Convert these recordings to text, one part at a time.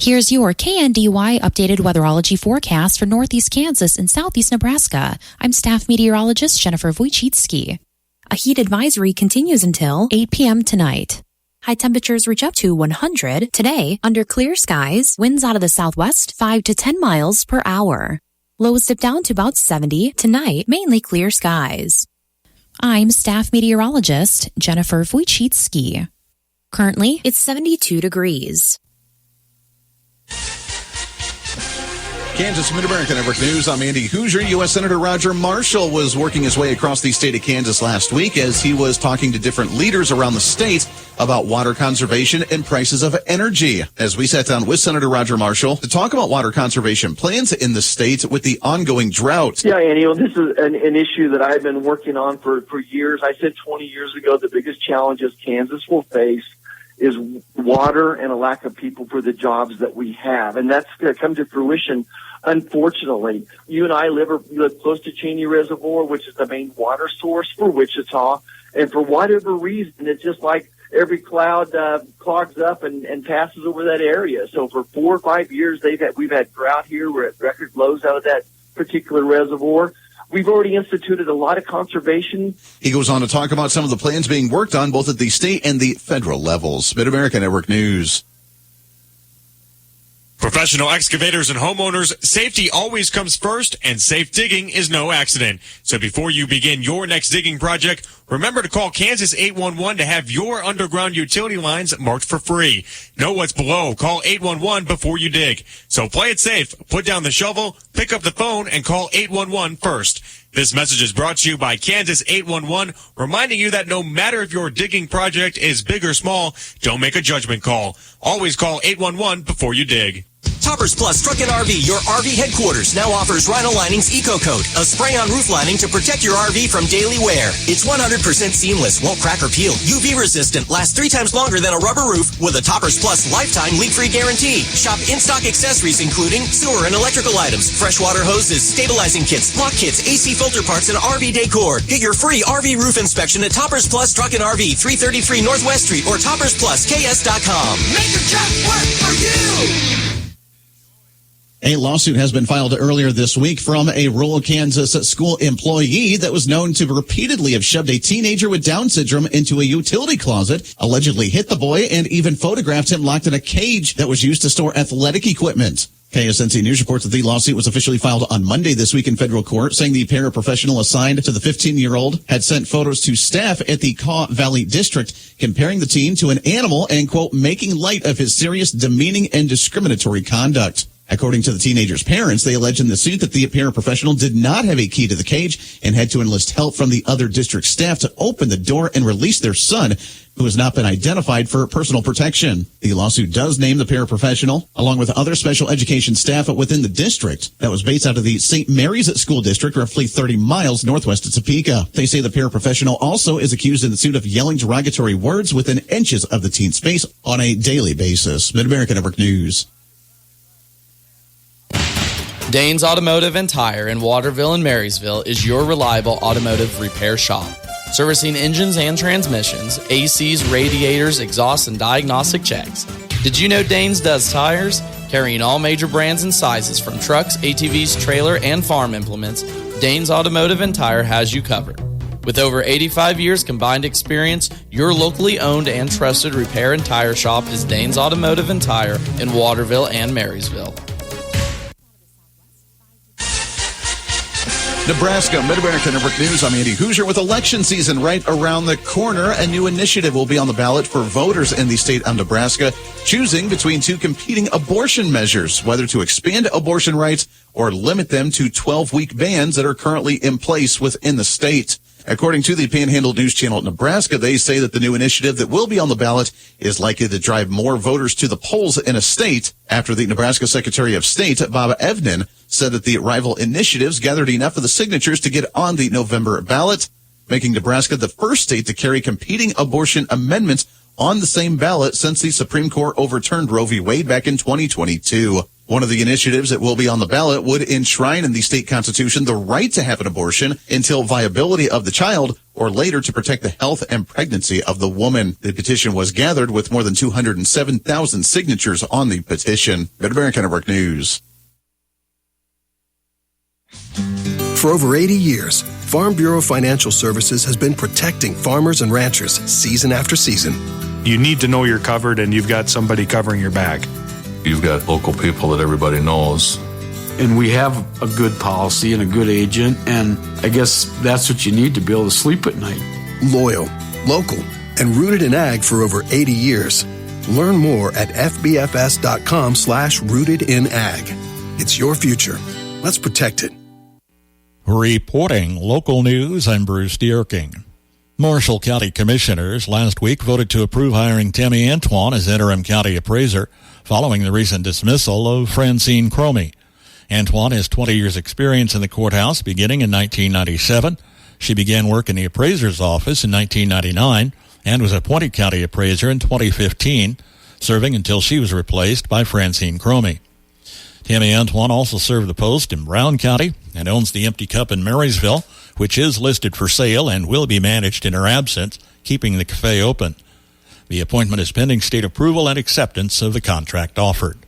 Here's your KNDY updated weatherology forecast for northeast Kansas and southeast Nebraska. I'm staff meteorologist Jennifer Wojcicki. A heat advisory continues until 8 p.m. tonight. High temperatures reach up to 100 today under clear skies, winds out of the southwest 5 to 10 miles per hour. Lows dip down to about 70 tonight, mainly clear skies. I'm staff meteorologist Jennifer Wojcicki. Currently, it's 72 degrees. Kansas Mid-America Network News. I'm Andy Hoosier. U.S. Senator Roger Marshall was working his way across the state of Kansas last week as he was talking to different leaders around the state about water conservation and prices of energy. As we sat down with Senator Roger Marshall to talk about water conservation plans in the state with the ongoing drought. Yeah, Andy, well, this is an issue that I've been working on for years. I said 20 years ago the biggest challenges Kansas will face is water and a lack of people for the jobs that we have. And that's going to come to fruition, unfortunately. You and I live close to Cheney Reservoir, which is the main water source for Wichita. And for whatever reason, it's just like every cloud clogs up and passes over that area. So for 4 or 5 years, we've had drought here. We're at record lows out of that particular reservoir. We've already instituted a lot of conservation. He goes on to talk about some of the plans being worked on both at the state and the federal levels. Mid-America Network News. Professional excavators and homeowners, safety always comes first, and safe digging is no accident. So before you begin your next digging project, remember to call Kansas 811 to have your underground utility lines marked for free. Know what's below. Call 811 before you dig. So play it safe. Put down the shovel, pick up the phone, and call 811 first. This message is brought to you by Kansas 811, reminding you that no matter if your digging project is big or small, don't make a judgment call. Always call 811 before you dig. Toppers Plus Truck and RV, your RV headquarters, now offers Rhino Linings Eco Coat, a spray-on roof lining to protect your RV from daily wear. It's 100% seamless, won't crack or peel, UV resistant, lasts 3 times longer than a rubber roof with a Toppers Plus lifetime leak-free guarantee. Shop in-stock accessories including sewer and electrical items, freshwater hoses, stabilizing kits, lock kits, AC filter parts, and RV decor. Get your free RV roof inspection at Toppers Plus Truck and RV, 333 Northwest Street or toppersplusks.com. Make your truck work for you! A lawsuit has been filed earlier this week from a rural Kansas school employee that was known to repeatedly have shoved a teenager with Down syndrome into a utility closet, allegedly hit the boy, and even photographed him locked in a cage that was used to store athletic equipment. KSNC News reports that the lawsuit was officially filed on Monday this week in federal court, saying the paraprofessional assigned to the 15-year-old had sent photos to staff at the Kaw Valley District, comparing the teen to an animal and, quote, making light of his serious, demeaning, and discriminatory conduct. According to the teenager's parents, they allege in the suit that the paraprofessional did not have a key to the cage and had to enlist help from the other district staff to open the door and release their son, who has not been identified for personal protection. The lawsuit does name the paraprofessional, along with other special education staff within the district, that was based out of the St. Mary's School District, roughly 30 miles northwest of Topeka. They say the paraprofessional also is accused in the suit of yelling derogatory words within inches of the teen's face on a daily basis. Mid-America Network News. Danes Automotive and Tire in Waterville and Marysville is your reliable automotive repair shop. Servicing engines and transmissions, ACs, radiators, exhaust, and diagnostic checks. Did you know Danes does tires? Carrying all major brands and sizes from trucks, ATVs, trailer, and farm implements, Danes Automotive and Tire has you covered. With over 85 years combined experience, your locally owned and trusted repair and tire shop is Danes Automotive and Tire in Waterville and Marysville. Nebraska, Mid-America Network News. I'm Andy Hoosier. With election season right around the corner, a new initiative will be on the ballot for voters in the state of Nebraska, choosing between 2 competing abortion measures, whether to expand abortion rights or limit them to 12-week bans that are currently in place within the state. According to the Panhandle News Channel at Nebraska, they say that the new initiative that will be on the ballot is likely to drive more voters to the polls in a state after the Nebraska Secretary of State, Bob Evnen, said that the rival initiatives gathered enough of the signatures to get on the November ballot, making Nebraska the first state to carry competing abortion amendments on the same ballot since the Supreme Court overturned Roe v. Wade back in 2022. One of the initiatives that will be on the ballot would enshrine in the state constitution the right to have an abortion until viability of the child or or later to protect the health and pregnancy of the woman. The petition was gathered with more than 207,000 signatures on the petition. Mid-America Network News. For over 80 years, Farm Bureau Financial Services has been protecting farmers and ranchers season after season. You need to know you're covered and you've got somebody covering your back. You've got local people that everybody knows. And we have a good policy and a good agent, and I guess that's what you need to be able to sleep at night. Loyal, local, and rooted in ag for over 80 years. Learn more at fbfs.com/rootedinag. It's your future. Let's protect it. Reporting local news, I'm Bruce Dierking. Marshall County Commissioners last week voted to approve hiring Tammy Antoine as interim county appraiser following the recent dismissal of Francine Cromie. Antoine has 20 years' experience in the courthouse beginning in 1997. She began work in the appraiser's office in 1999 and was appointed county appraiser in 2015, serving until she was replaced by Francine Cromie. Tammy Antoine also served the post in Brown County and owns the Empty Cup in Marysville, which is listed for sale and will be managed in her absence, keeping the cafe open. The appointment is pending state approval and acceptance of the contract offered.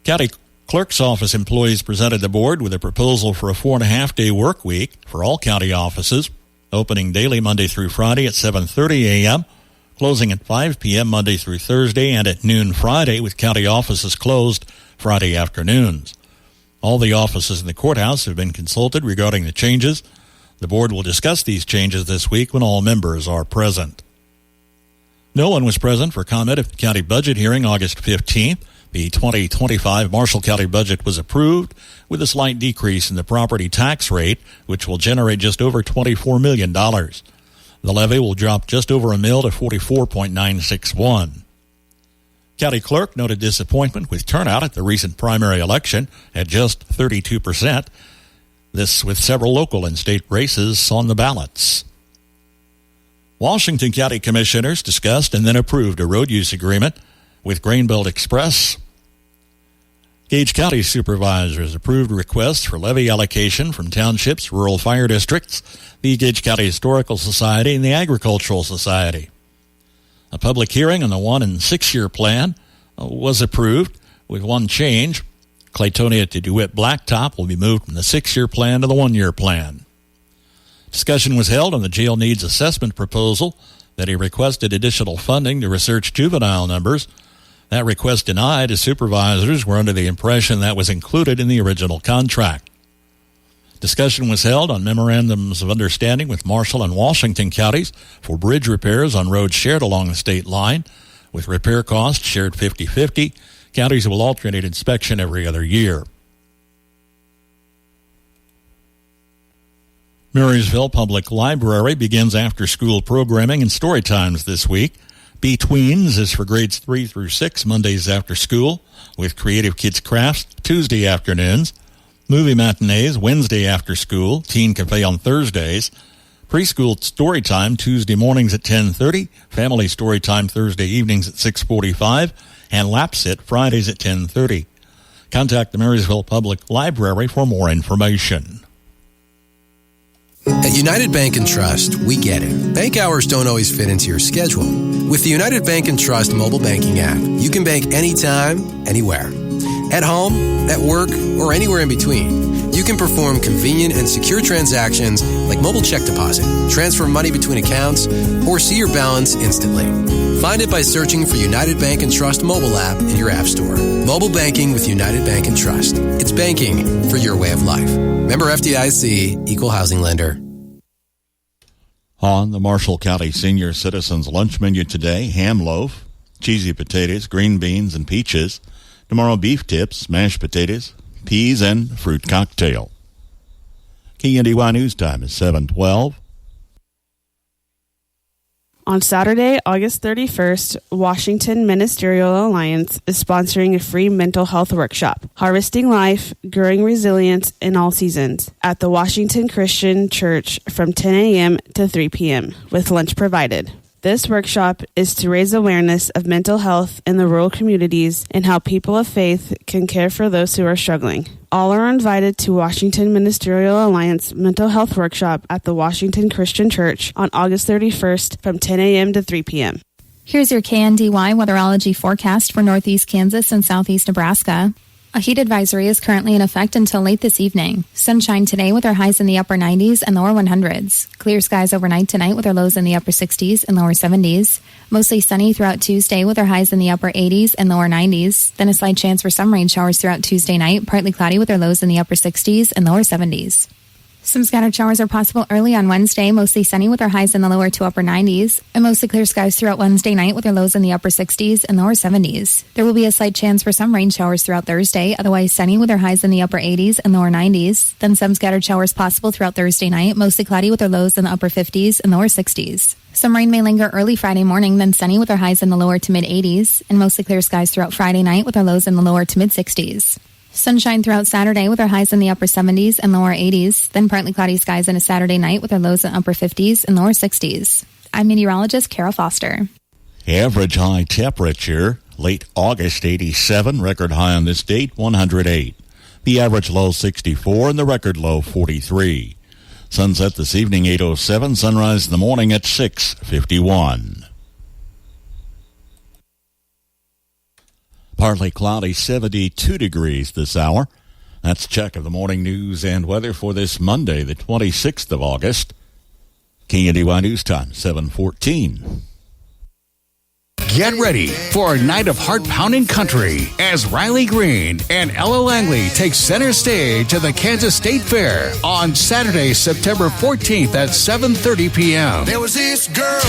County Clerk's Office employees presented the board with a proposal for a 4.5-day work week for all county offices, opening daily Monday through Friday at 7:30 a.m., closing at 5 p.m. Monday through Thursday and at noon Friday, with county offices closed Friday afternoons. All the offices in the courthouse have been consulted regarding the changes. The board will discuss these changes this week when all members are present. No one was present for comment at the county budget hearing August 15th. The 2025 Marshall County budget was approved with a slight decrease in the property tax rate, which will generate just over $24 million. The levy will drop just over a mil to 44.961. County Clerk noted disappointment with turnout at the recent primary election at just 32%. This with several local and state races on the ballots. Washington County Commissioners discussed and then approved a road use agreement with Grainbelt Express. Gage County supervisors approved requests for levy allocation from townships, rural fire districts, the Gage County Historical Society, and the Agricultural Society. A public hearing on the 1- and 6-year plan was approved with one change. Claytonia to DeWitt Blacktop will be moved from the 6-year plan to the 1-year plan. Discussion was held on the jail needs assessment proposal that he requested additional funding to research juvenile numbers. That request denied, as supervisors were under the impression that was included in the original contract. Discussion was held on memorandums of understanding with Marshall and Washington counties for bridge repairs on roads shared along the state line, with repair costs shared 50-50. Counties will alternate inspection every other year. Marysville Public Library begins after-school programming and story times this week. Betweens is for grades 3 through 6 Mondays after school, with Creative Kids Crafts Tuesday afternoons, movie matinees Wednesday after school, Teen Cafe on Thursdays, preschool story time Tuesday mornings at 10:30, family story time Thursday evenings at 6:45, and Lapsit Fridays at 10:30. Contact the Marysville Public Library for more information. At United Bank & Trust, we get it. Bank hours don't always fit into your schedule. With the United Bank & Trust mobile banking app, you can bank anytime, anywhere. At home, at work, or anywhere in between. You can perform convenient and secure transactions like mobile check deposit, transfer money between accounts, or see your balance instantly. Find it by searching for United Bank & Trust mobile app in your app store. Mobile banking with United Bank & Trust. It's banking for your way of life. Member FDIC, Equal Housing Lender. On the Marshall County Senior Citizens Lunch Menu today, ham loaf, cheesy potatoes, green beans, and peaches. Tomorrow, beef tips, mashed potatoes, peas, and fruit cocktail. KNDY News Time is 7:12. On Saturday, August 31st, Washington Ministerial Alliance is sponsoring a free mental health workshop, Harvesting Life, Growing Resilience in All Seasons, at the Washington Christian Church from 10 a.m. to 3 p.m., with lunch provided. This workshop is to raise awareness of mental health in the rural communities and how people of faith can care for those who are struggling. All are invited to Washington Ministerial Alliance Mental Health Workshop at the Washington Christian Church on August 31st from 10 a.m. to 3 p.m. Here's your KNDY weatherology forecast for northeast Kansas and southeast Nebraska. A heat advisory is currently in effect until late this evening. Sunshine today with our highs in the upper 90s and lower 100s. Clear skies overnight tonight with our lows in the upper 60s and lower 70s. Mostly sunny throughout Tuesday with our highs in the upper 80s and lower 90s. Then a slight chance for some rain showers throughout Tuesday night, partly cloudy with our lows in the upper 60s and lower 70s. Some scattered showers are possible early on Wednesday, mostly sunny with our highs in the lower to upper 90s, and mostly clear skies throughout Wednesday night with our lows in the upper 60s and lower 70s. There will be a slight chance for some rain showers throughout Thursday, otherwise sunny with our highs in the upper 80s and lower 90s. Then some scattered showers possible throughout Thursday night, mostly cloudy with our lows in the upper 50s and lower 60s. Some rain may linger early Friday morning, then sunny with our highs in the lower to mid 80s, and mostly clear skies throughout Friday night with our lows in the lower to mid 60s. Sunshine throughout Saturday with our highs in the upper 70s and lower 80s, then partly cloudy skies on a Saturday night with our lows in upper 50s and lower 60s. I'm meteorologist Kara Foster. Average high temperature, late August 87, record high on this date 108. The average low 64 and the record low 43. Sunset this evening 8:07, sunrise in the morning at 6:51. Partly cloudy, 72 degrees this hour. That's a check of the morning news and weather for this Monday, the 26th of August. KNDY News Time, 7:14. Get ready for a night of heart-pounding country as Riley Green and Ella Langley take center stage at the Kansas State Fair on Saturday, September 14th at 7:30 p.m. There was this girl.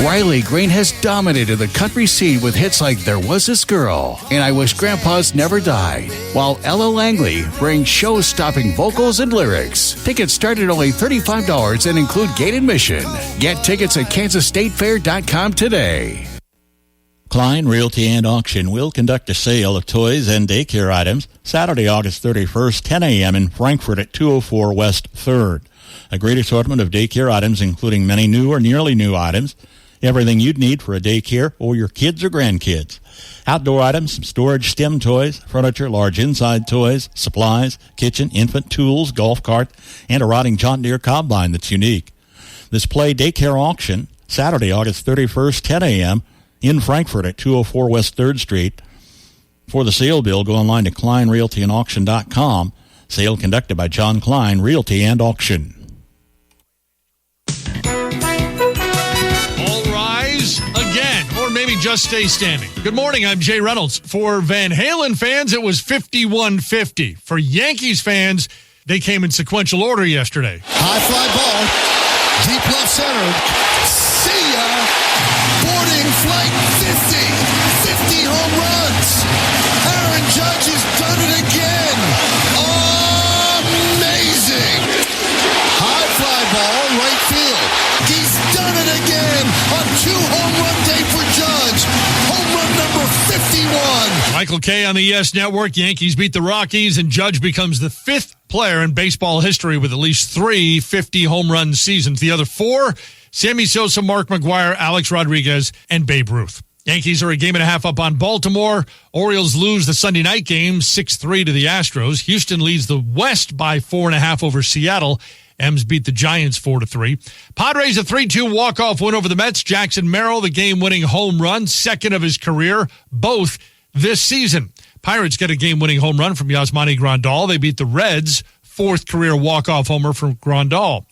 Riley Green has dominated the country scene with hits like There Was This Girl and I Wish Grandpa's Never Died, while Ella Langley brings show-stopping vocals and lyrics. Tickets start at only $35 and include gate admission. Get tickets at kansasstatefair.com today. Klein Realty and Auction will conduct a sale of toys and daycare items Saturday, August 31st, 10 a.m. in Frankfort at 204 West 3rd. A great assortment of daycare items, including many new or nearly new items. Everything you'd need for a daycare or your kids or grandkids. Outdoor items, some storage, STEM toys, furniture, large inside toys, supplies, kitchen, infant tools, golf cart, and a rotting John Deere combine that's unique. This Play Daycare Auction, Saturday, August 31st, 10 a.m. in Frankfort at 204 West 3rd Street. For the sale bill, go online to KleinRealtyandAuction.com. Sale conducted by John Klein Realty and Auction. Again, or maybe just stay standing. Good morning, I'm Jay Reynolds. For Van Halen fans, it was 51-50. For Yankees fans, they came in sequential order yesterday. High fly ball, deep left center. See ya! Boarding flight 50 home runs. Aaron Judge has done it again. Amazing! High fly ball, right field. He's done it again on 2 home run day for Judge. Home run number 51. Michael Kay on the Yes Network. Yankees beat the Rockies, and Judge becomes the 5th player in baseball history with at least 3 50 home run seasons. The other 4, Sammy Sosa, Mark McGwire, Alex Rodriguez, and Babe Ruth. Yankees are a game and a half up on Baltimore. Orioles lose the Sunday night game 6-3 to the Astros. Houston leads the West by 4.5 over Seattle. M's beat the Giants 4-3. Padres a 3-2 walk-off win over the Mets. Jackson Merrill, the game-winning home run, second of his career, both this season. Pirates get a game-winning home run from Yasmani Grandal. They beat the Reds, 4th career walk-off homer from Grandal.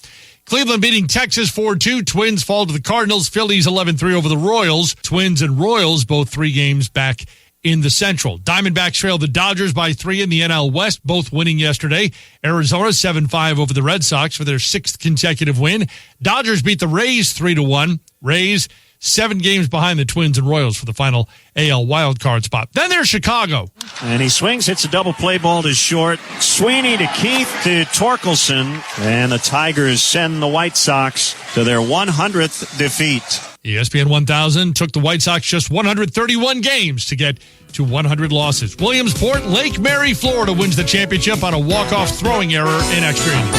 Cleveland beating Texas 4-2. Twins fall to the Cardinals. Phillies 11-3 over the Royals. Twins and Royals both 3 games back in the Central. Diamondbacks trailed the Dodgers by 3 in the NL West, both winning yesterday. Arizona 7-5 over the Red Sox for their 6th consecutive win. Dodgers beat the Rays 3-1. Rays 7 games behind the Twins and Royals for the final AL wildcard spot. Then there's Chicago. And he swings, hits a double play ball to short. Sweeney to Keith to Torkelson. And the Tigers send the White Sox to their 100th defeat. ESPN 1000 took the White Sox just 131 games to get to 100 losses. Williamsport, Lake Mary, Florida wins the championship on a walk-off throwing error in extra innings.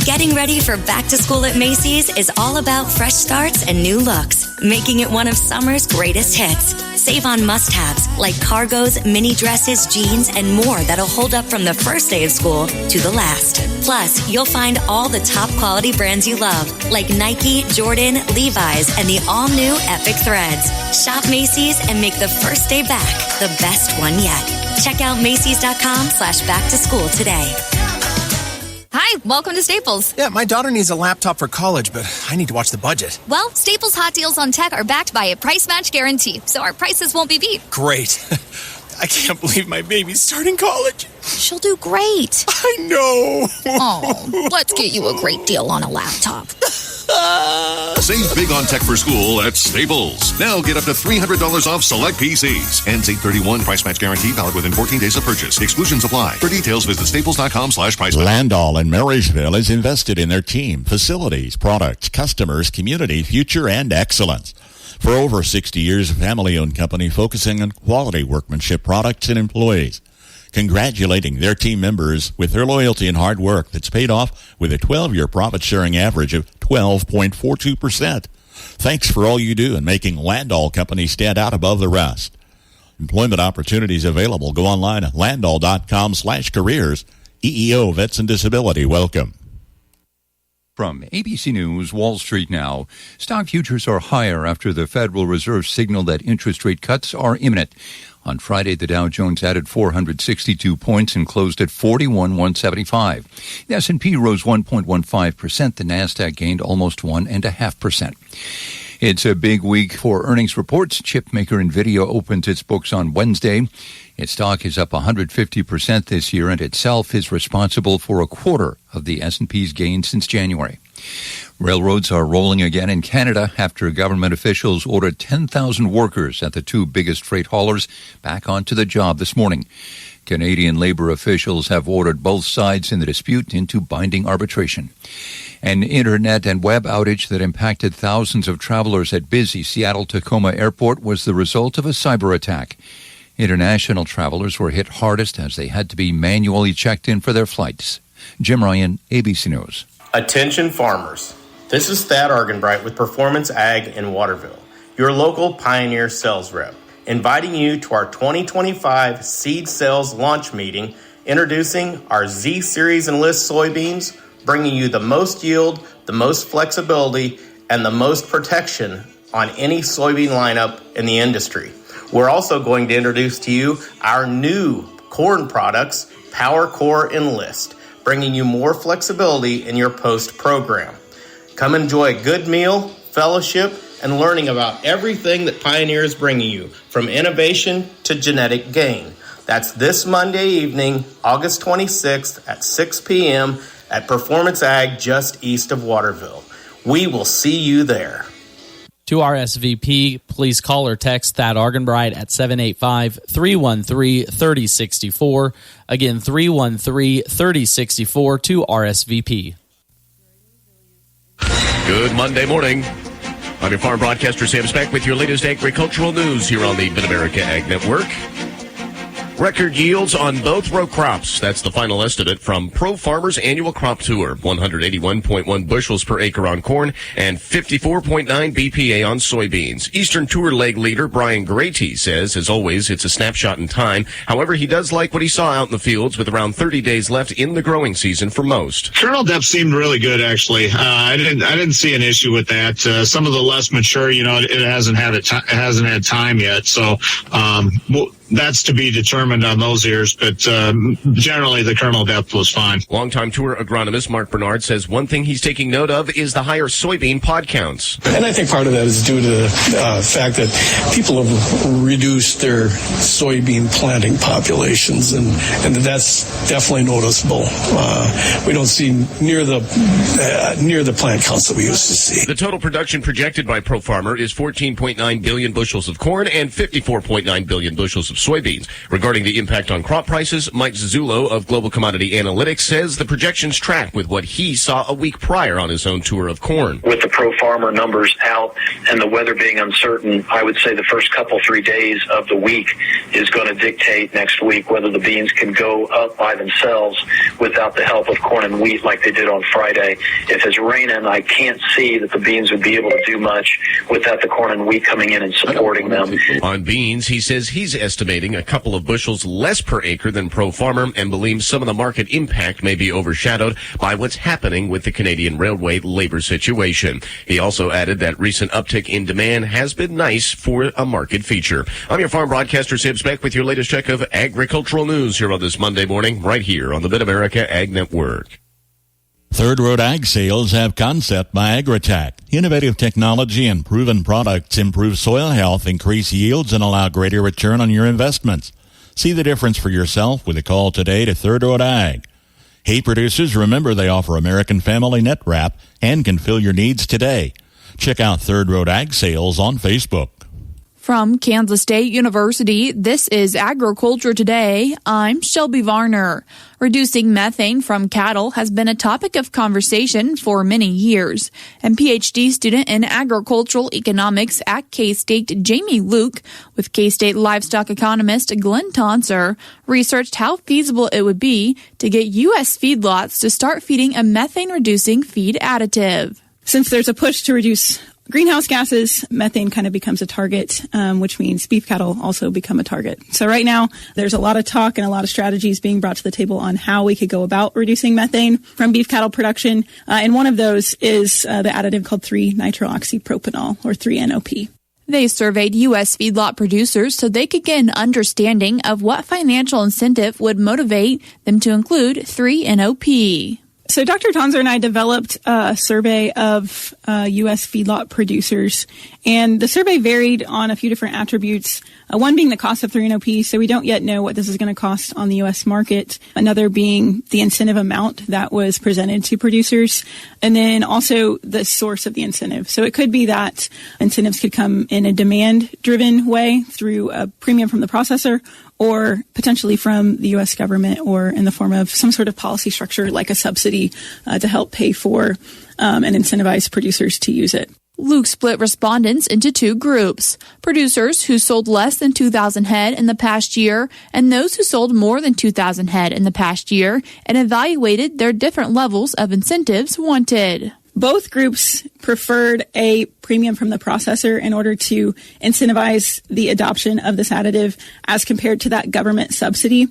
Getting ready for back to school at Macy's is all about fresh starts and new looks, making it one of summer's greatest hits. Save on must-haves like cargos, mini dresses, jeans, and more that'll hold up from the first day of school to the last. Plus, you'll find all the top quality brands you love, like Nike, Jordan, Levi's, and the all-new Epic Threads. Shop Macy's and make the first day back the best one yet. Check out Macy's.com/back-to-school today. Hi, welcome to Staples. Yeah, my daughter needs a laptop for college, but I need to watch the budget. Well, Staples hot deals on tech are backed by a price match guarantee, so our prices won't be beat. Great. I can't believe my baby's starting college. She'll do great. I know. Oh, let's get you a great deal on a laptop. Save big on tech for school at Staples. Now get up to $300 off select PCs. Ends 8/31. Price match guarantee valid within 14 days of purchase. Exclusions apply. For details, visit staples.com/price match. Landall in Marysville is invested in their team, facilities, products, customers, community, future, and excellence. For over 60 years, a family-owned company focusing on quality workmanship products and employees. Congratulating their team members with their loyalty and hard work that's paid off with a 12-year profit-sharing average of 12.42%. Thanks for all you do in making Landall Company stand out above the rest. Employment opportunities available. Go online at landall.com/careers. EEO Vets and Disability. Welcome. From ABC News, Wall Street now. Stock futures are higher after the Federal Reserve signaled that interest rate cuts are imminent. On Friday, the Dow Jones added 462 points and closed at 41,175. The S&P rose 1.15%. The Nasdaq gained almost 1.5%. It's a big week for earnings reports. Chipmaker NVIDIA opens its books on Wednesday. Its stock is up 150% this year, and itself is responsible for a quarter of the S&P's gain since January. Railroads are rolling again in Canada after government officials ordered 10,000 workers at the two biggest freight haulers back onto the job this morning. Canadian labor officials have ordered both sides in the dispute into binding arbitration. An internet and web outage that impacted thousands of travelers at busy Seattle-Tacoma Airport was the result of a cyber attack. International travelers were hit hardest as they had to be manually checked in for their flights. Jim Ryan, ABC News. Attention farmers. This is Thad Argenbright with Performance Ag in Waterville, your local Pioneer sales rep, inviting you to our 2025 Seed Sales Launch Meeting, introducing our Z-Series Enlist soybeans, bringing you the most yield, the most flexibility, and the most protection on any soybean lineup in the industry. We're also going to introduce to you our new corn products, Power Core Enlist, bringing you more flexibility in your post program. Come enjoy a good meal, fellowship, and learning about everything that Pioneer is bringing you, from innovation to genetic gain. That's this Monday evening, August 26th at 6 p.m. at Performance Ag just east of Waterville. We will see you there. To RSVP, please call or text Thad Argenbright at 785-313-3064. Again, 313-3064 to RSVP. Good Monday morning. I'm your farm broadcaster, Sam Speck, with your latest agricultural news here on the Mid-America Ag Network. Record yields on both row crops. That's the final estimate from Pro Farmer's annual crop tour. 181.1 bushels per acre on corn and 54.9 BPA on soybeans. Eastern Tour leg leader Brian Grady says, as always, it's a snapshot in time. However, he does like what he saw out in the fields with around 30 days left in the growing season for most. Kernel depth seemed really good, actually. I didn't see an issue with that. Some of the less mature, it hasn't had time yet. So, that's to be determined on those ears, but generally the kernel depth was fine. Longtime tour agronomist Mark Bernard says one thing he's taking note of is the higher soybean pod counts. And I think part of that is due to the fact that people have reduced their soybean planting populations, and that's definitely noticeable. We don't see near the plant counts that we used to see. The total production projected by Pro Farmer is 14.9 billion bushels of corn and 54.9 billion bushels of soybeans. Regarding the impact on crop prices, Mike Zazullo of Global Commodity Analytics says the projections track with what he saw a week prior on his own tour of corn. With the pro farmer numbers out and the weather being uncertain, I would say the first 3 days of the week is going to dictate next week whether the beans can go up by themselves without the help of corn and wheat like they did on Friday. If it's raining, I can't see that the beans would be able to do much without the corn and wheat coming in and supporting them. On beans, he says he's estimating a couple of bushels less per acre than pro farmer and believes some of the market impact may be overshadowed by what's happening with the Canadian Railway labor situation. He also added that recent uptick in demand has been nice for a market feature. I'm your farm broadcaster, Sam Speck, with your latest check of agricultural news here on this Monday morning, right here on the Mid-America Ag Network. Third Road Ag Sales have Concept by Agritech. Innovative technology and proven products improve soil health, increase yields, and allow greater return on your investments. See the difference for yourself with a call today to Third Road Ag. Hey producers, remember they offer American Family Net Wrap and can fill your needs today. Check out Third Road Ag Sales on Facebook. From Kansas State University, this is Agriculture Today. I'm Shelby Varner. Reducing methane from cattle has been a topic of conversation for many years. And PhD student in agricultural economics at K-State, Jamie Luke, with K-State livestock economist Glenn Tonser, researched how feasible it would be to get U.S. feedlots to start feeding a methane-reducing feed additive. Since there's a push to reduce greenhouse gases, methane kind of becomes a target, which means beef cattle also become a target. So right now, there's a lot of talk and a lot of strategies being brought to the table on how we could go about reducing methane from beef cattle production. And one of those is the additive called 3-nitrooxypropanol, or 3-NOP. They surveyed U.S. feedlot producers so they could get an understanding of what financial incentive would motivate them to include 3-NOP. So Dr. Tonser and I developed a survey of U.S. feedlot producers, and the survey varied on a few different attributes, one being the cost of 3-NOP, so we don't yet know what this is going to cost on the U.S. market, another being the incentive amount that was presented to producers, and then also the source of the incentive. So it could be that incentives could come in a demand-driven way through a premium from the processor, or potentially from the U.S. government, or in the form of some sort of policy structure like a subsidy to help pay for and incentivize producers to use it. Luke split respondents into two groups: producers who sold less than 2,000 head in the past year and those who sold more than 2,000 head in the past year, and evaluated their different levels of incentives wanted. Both groups preferred a premium from the processor in order to incentivize the adoption of this additive as compared to that government subsidy.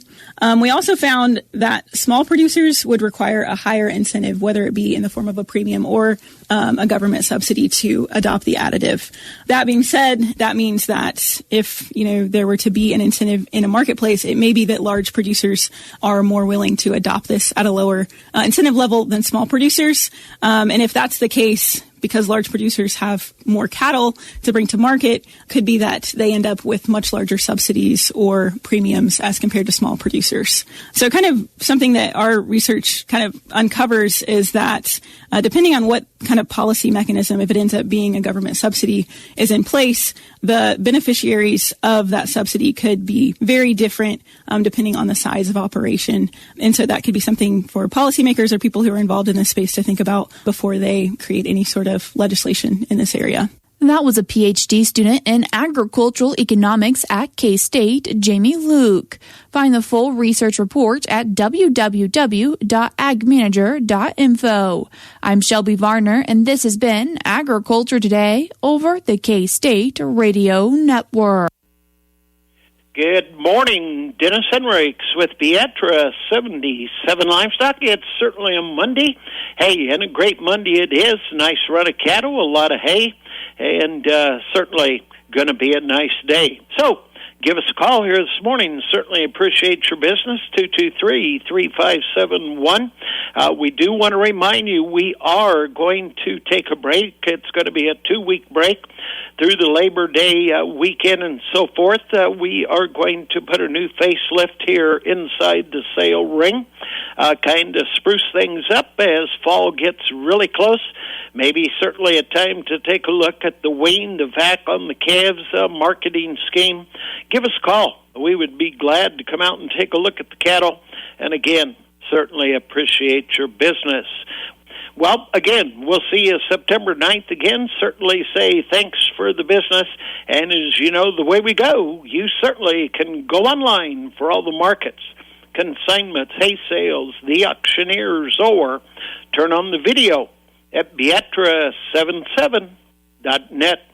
We also found that small producers would require a higher incentive, whether it be in the form of a premium or a government subsidy to adopt the additive. That being said, that means that if there were to be an incentive in a marketplace, it may be that large producers are more willing to adopt this at a lower incentive level than small producers. And if that's the case, because large producers have more cattle to bring to market, could be that they end up with much larger subsidies or premiums as compared to small producers. So kind of something that our research kind of uncovers is that depending on what kind of policy mechanism, if it ends up being a government subsidy, is in place, the beneficiaries of that subsidy could be very different depending on the size of operation. And so that could be something for policymakers or people who are involved in this space to think about before they create any sort of legislation in this area. That was a PhD student in agricultural economics at K-State, Jamie Luke. Find the full research report at www.agmanager.info. I'm Shelby Varner, and this has been Agriculture Today over the K-State Radio Network. Good morning, Dennis Henricks with Beatrice 77 Livestock. It's certainly a Monday. Hey, and a great Monday it is. Nice run of cattle, a lot of hay, and certainly going to be a nice day. So, give us a call here this morning. Certainly appreciate your business, 223-3571. We do want to remind you we are going to take a break. It's going to be a 2-week break through the Labor Day weekend and so forth. We are going to put a new facelift here inside the sale ring, kind of spruce things up as fall gets really close. Maybe certainly a time to take a look at the wean, the vac on the calves marketing scheme, give us a call. We would be glad to come out and take a look at the cattle. And again, certainly appreciate your business. Well, again, we'll see you September 9th again. Certainly say thanks for the business. And as you know, the way we go, you certainly can go online for all the markets, consignments, hay sales, the auctioneers, or turn on the video at Beatra77.net.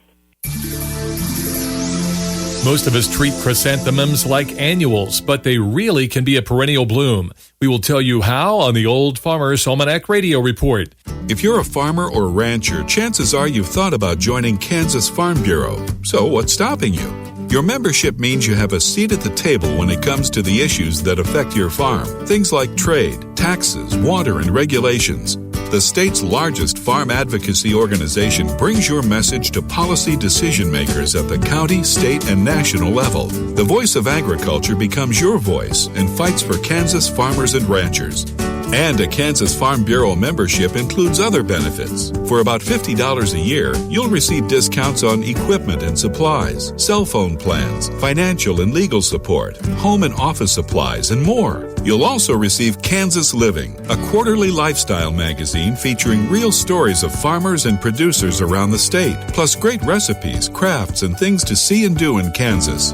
Most of us treat chrysanthemums like annuals, but they really can be a perennial bloom. We will tell you how on the Old Farmer's Almanac Radio Report. If you're a farmer or rancher, chances are you've thought about joining Kansas Farm Bureau. So what's stopping you? Your membership means you have a seat at the table when it comes to the issues that affect your farm. Things like trade, taxes, water, and regulations. The state's largest farm advocacy organization brings your message to policy decision makers at the county, state, and national level. The voice of agriculture becomes your voice and fights for Kansas farmers and ranchers. And a Kansas Farm Bureau membership includes other benefits. For about $50 a year, you'll receive discounts on equipment and supplies, cell phone plans, financial and legal support, home and office supplies, and more. You'll also receive Kansas Living, a quarterly lifestyle magazine featuring real stories of farmers and producers around the state, plus great recipes, crafts, and things to see and do in Kansas.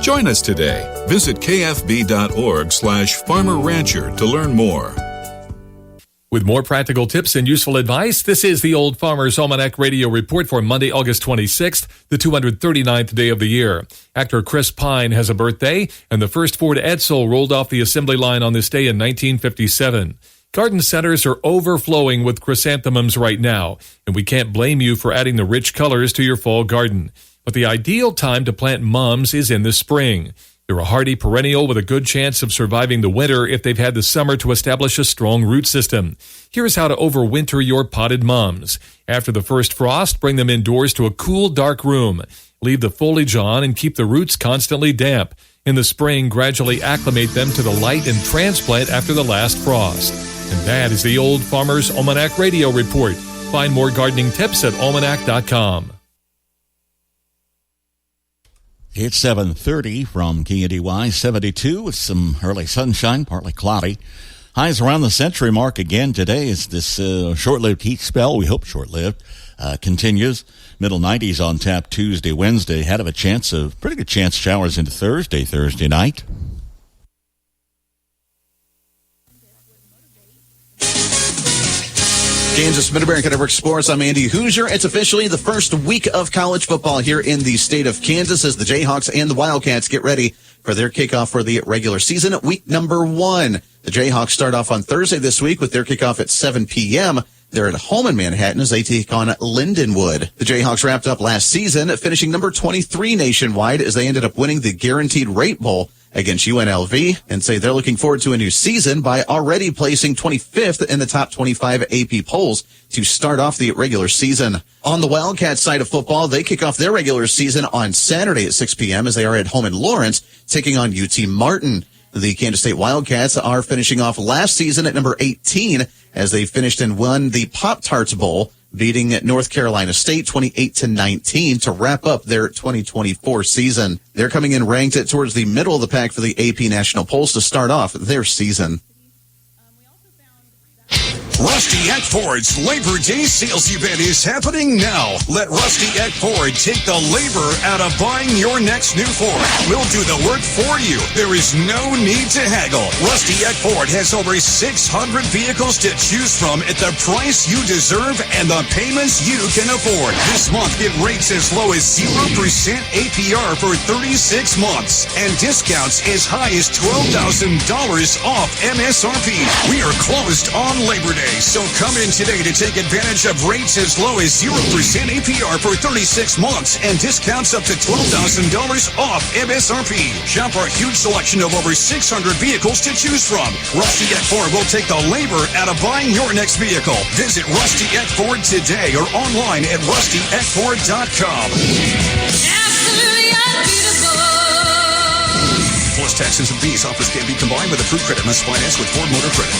Join us today. Visit kfb.org/farmer-rancher to learn more. With more practical tips and useful advice, this is the Old Farmer's Almanac Radio Report for Monday, August 26th, the 239th day of the year. Actor Chris Pine has a birthday, and the first Ford Edsel rolled off the assembly line on this day in 1957. Garden centers are overflowing with chrysanthemums right now, and we can't blame you for adding the rich colors to your fall garden. But the ideal time to plant mums is in the spring. They're a hardy perennial with a good chance of surviving the winter if they've had the summer to establish a strong root system. Here's how to overwinter your potted mums. After the first frost, bring them indoors to a cool, dark room. Leave the foliage on and keep the roots constantly damp. In the spring, gradually acclimate them to the light and transplant after the last frost. And that is the Old Farmer's Almanac Radio Report. Find more gardening tips at almanac.com. It's 7:30 from KNDY, 72 with some early sunshine, partly cloudy. Highs around the century mark again today as this short-lived heat spell, we hope short-lived, continues. Middle 90s on tap Tuesday, Wednesday. Had a pretty good chance showers into Thursday night. Kansas Mid-America Network Sports. I'm Andy Hoosier. It's officially the first week of college football here in the state of Kansas as the Jayhawks and the Wildcats get ready for their kickoff for the regular season, week number 1. The Jayhawks start off on Thursday this week with their kickoff at 7 p.m. They're at home in Manhattan as they take on Lindenwood. The Jayhawks wrapped up last season, finishing number 23 nationwide as they ended up winning the Guaranteed Rate Bowl against UNLV, and say they're looking forward to a new season by already placing 25th in the top 25 AP polls to start off the regular season. On the Wildcats side of football, they kick off their regular season on Saturday at 6 p.m. as they are at home in Lawrence, taking on UT Martin. The Kansas State Wildcats are finishing off last season at number 18 as they finished and won the Pop-Tarts Bowl, beating North Carolina State 28-19 to wrap up their 2024 season. They're coming in ranked towards the middle of the pack for the AP National Polls to start off their season. Rusty Eck Ford's Labor Day sales event is happening now. Let Rusty Eck Ford take the labor out of buying your next new Ford. We'll do the work for you. There is no need to haggle. Rusty Eck Ford has over 600 vehicles to choose from at the price you deserve and the payments you can afford. This month, get rates as low as 0% APR for 36 months and discounts as high as $12,000 off MSRP. We are closed on Labor Day. So come in today to take advantage of rates as low as 0% APR for 36 months and discounts up to $12,000 off MSRP. Shop our huge selection of over 600 vehicles to choose from. Rusty Eck Ford will take the labor out of buying your next vehicle. Visit Rusty Eck Ford today or online at rustyeckford.com. Plus taxes and fees. Offers can be combined with approved credit. Must finance with Ford Motor Credit.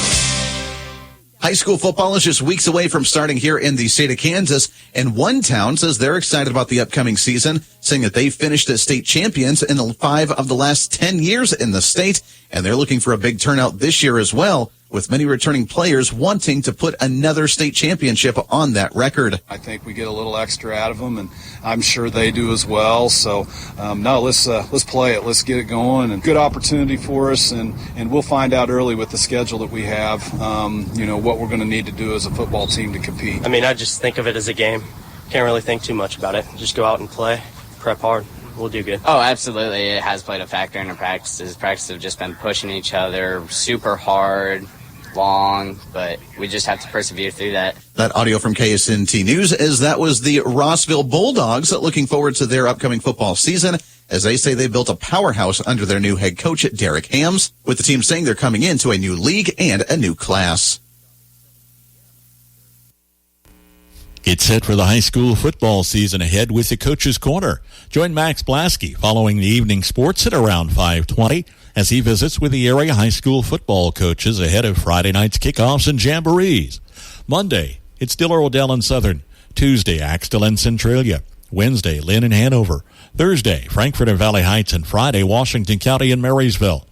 High school football is just weeks away from starting here in the state of Kansas, and one town says they're excited about the upcoming season, saying that they finished as state champions in 5 of the last 10 years in the state, and they're looking for a big turnout this year as well, with many returning players wanting to put another state championship on that record. I think we get a little extra out of them, and I'm sure they do as well. So, let's play it. Let's get it going. And good opportunity for us, and we'll find out early with the schedule that we have, what we're going to need to do as a football team to compete. I mean, I just think of it as a game. Can't really think too much about it. Just go out and play, prep hard. We'll do good. Oh, absolutely. It has played a factor in the practices. Practices have just been pushing each other super hard, long, but we just have to persevere through that. That audio from KSNT News is that was the Rossville Bulldogs looking forward to their upcoming football season, as they say they built a powerhouse under their new head coach, Derek Hams, with the team saying they're coming into a new league and a new class. It's set for the high school football season ahead with the Coach's Corner. Join Max Blasky following the evening sports at around 5:20 as he visits with the area high school football coaches ahead of Friday night's kickoffs and jamborees. Monday, it's Diller, Odell, and Southern. Tuesday, Axtell and Centralia. Wednesday, Lynn and Hanover. Thursday, Frankfort and Valley Heights. And Friday, Washington County and Marysville.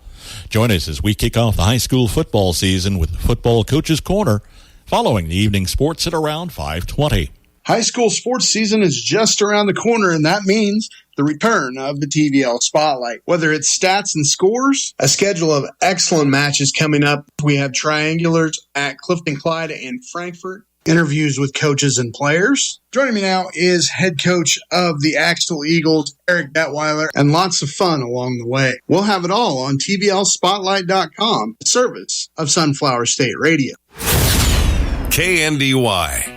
Join us as we kick off the high school football season with the Football Coach's Corner following the evening sports at around 5:20. High school sports season is just around the corner, and that means the return of the TVL Spotlight. Whether it's stats and scores, a schedule of excellent matches coming up. We have triangulars at Clifton Clyde and Frankfort, interviews with coaches and players. Joining me now is head coach of the Axtell Eagles, Eric Detweiler, and lots of fun along the way. We'll have it all on TVLspotlight.com, a service of Sunflower State Radio. KNDY.